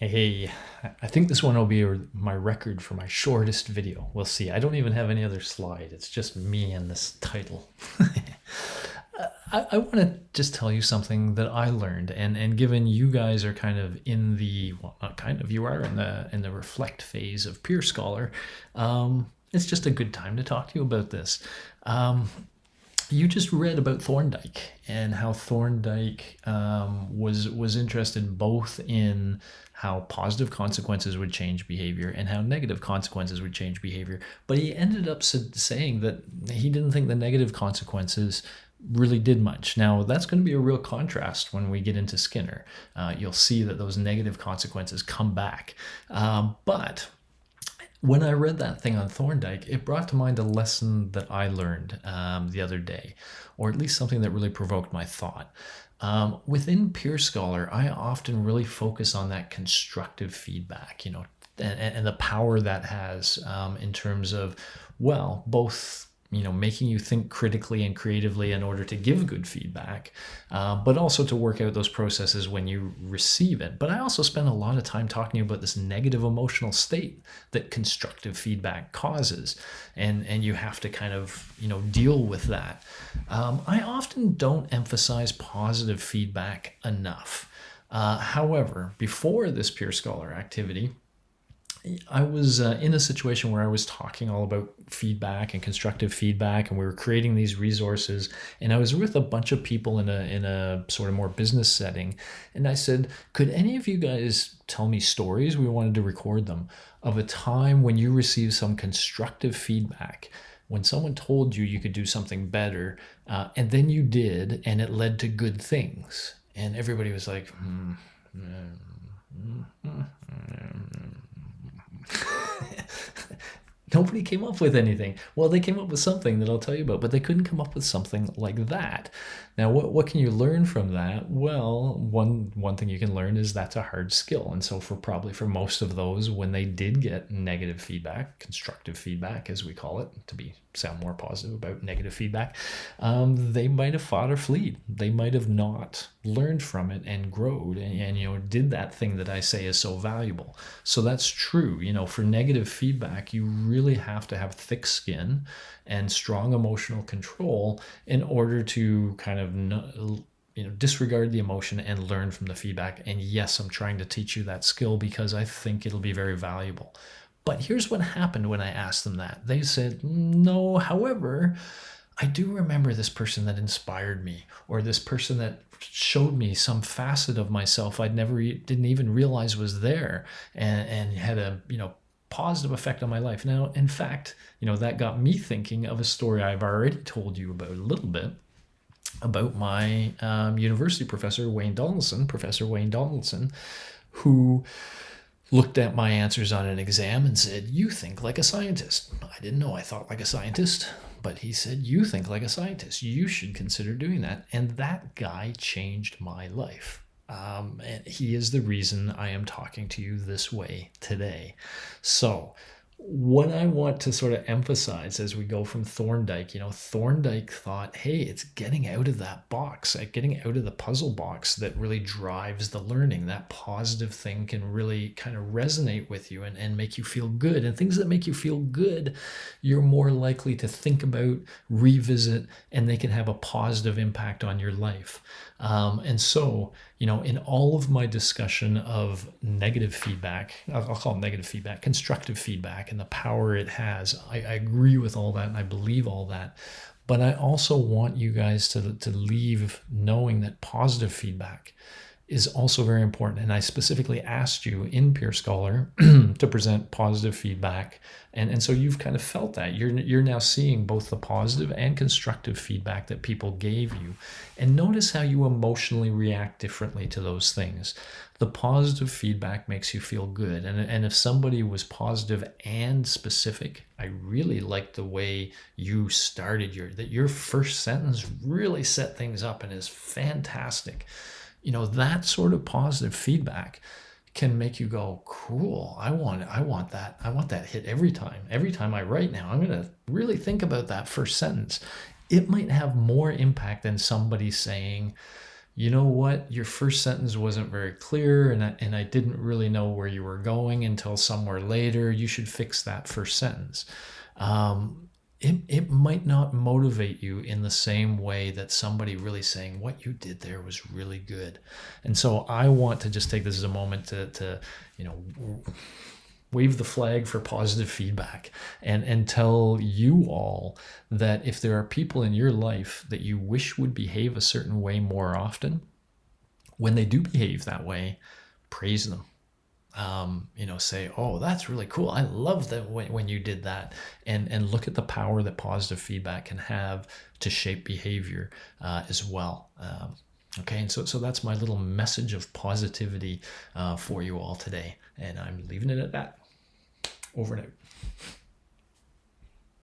Hey, I think this one will be my record for my shortest video. We'll see. I don't even have any other slide. It's just me and this title. I want to just tell you something that I learned, and given you guys are kind of in the well, not kind of, you are in the reflect phase of Peer Scholar. It's just a good time to talk to you about this. You just read about Thorndike and how Thorndike was interested both in how positive consequences would change behavior and how negative consequences would change behavior. But he ended up saying that he didn't think the negative consequences really did much. Now, that's going to be a real contrast when we get into Skinner. You'll see that those negative consequences come back. But when I read that thing on Thorndike, it brought to mind a lesson that I learned the other day, or at least something that really provoked my thought. Within Peer Scholar, I often really focus on that constructive feedback, and the power that has in terms of, well, both making you think critically and creatively in order to give good feedback, but also to work out those processes when you receive it. But I also spend a lot of time talking about this negative emotional state that constructive feedback causes, and you have to kind of deal with that. I often don't emphasize positive feedback enough. However, before this Peer Scholar activity, I was in a situation where I was talking all about feedback and constructive feedback, and we were creating these resources. And I was with a bunch of people in a sort of more business setting. And I said, could any of you guys tell me stories? We wanted to record them of a time when you received some constructive feedback, when someone told you could do something better, and then you did, and it led to good things. And everybody was like, Nobody came up with anything. Well, they came up with something that I'll tell you about, but they couldn't come up with something like that. Now, what can you learn from that? Well, one thing you can learn is that's a hard skill. And so for most of those, when they did get negative feedback, constructive feedback, as we call it, sound more positive about negative feedback, they might have fought or fled. They might have not learned from it and growed and did that thing that I say is so valuable. So that's true. For negative feedback, you really have to have thick skin and strong emotional control in order to kind of disregard the emotion and learn from the feedback. And yes, I'm trying to teach you that skill because I think it'll be very valuable. But here's what happened when I asked them that. They said, no, however, I do remember this person that inspired me, or this person that showed me some facet of myself didn't even realize was there, and had a positive effect on my life. Now, in fact, that got me thinking of a story I've already told you about a little bit, about my university professor, Professor Wayne Donaldson, who looked at my answers on an exam and said, "You think like a scientist." I didn't know I thought like a scientist, but he said, "You think like a scientist. You should consider doing that." And that guy changed my life. And he is the reason I am talking to you this way today. So what I want to sort of emphasize as we go from Thorndike, Thorndike thought, hey, it's getting out of that box, getting out of the puzzle box that really drives the learning. That positive thing can really kind of resonate with you and make you feel good. And things that make you feel good, you're more likely to think about, revisit, and they can have a positive impact on your life. And so, in all of my discussion of negative feedback, I'll call it negative feedback, constructive feedback, and the power it has, I agree with all that and I believe all that. But I also want you guys to leave knowing that positive feedback is also very important. And I specifically asked you in Peer Scholar to present positive feedback. And so you've kind of felt that. You're now seeing both the positive and constructive feedback that people gave you. And notice how you emotionally react differently to those things. The positive feedback makes you feel good. And if somebody was positive and specific, I really liked the way you started your first sentence really set things up and is fantastic. That sort of positive feedback can make you go, cool, I want that. I want that hit every time. Every time I write now, I'm going to really think about that first sentence. It might have more impact than somebody saying, you know what, your first sentence wasn't very clear, and I didn't really know where you were going until somewhere later. You should fix that first sentence. It might not motivate you in the same way that somebody really saying what you did there was really good. And so I want to just take this as a moment to you know, wave the flag for positive feedback, and tell you all that if there are people in your life that you wish would behave a certain way more often, when they do behave that way, praise them. Say, oh, that's really cool. I love that when you did that, and look at the power that positive feedback can have to shape behavior as well. Okay, and so that's my little message of positivity for you all today, and I'm leaving it at that. Over and out.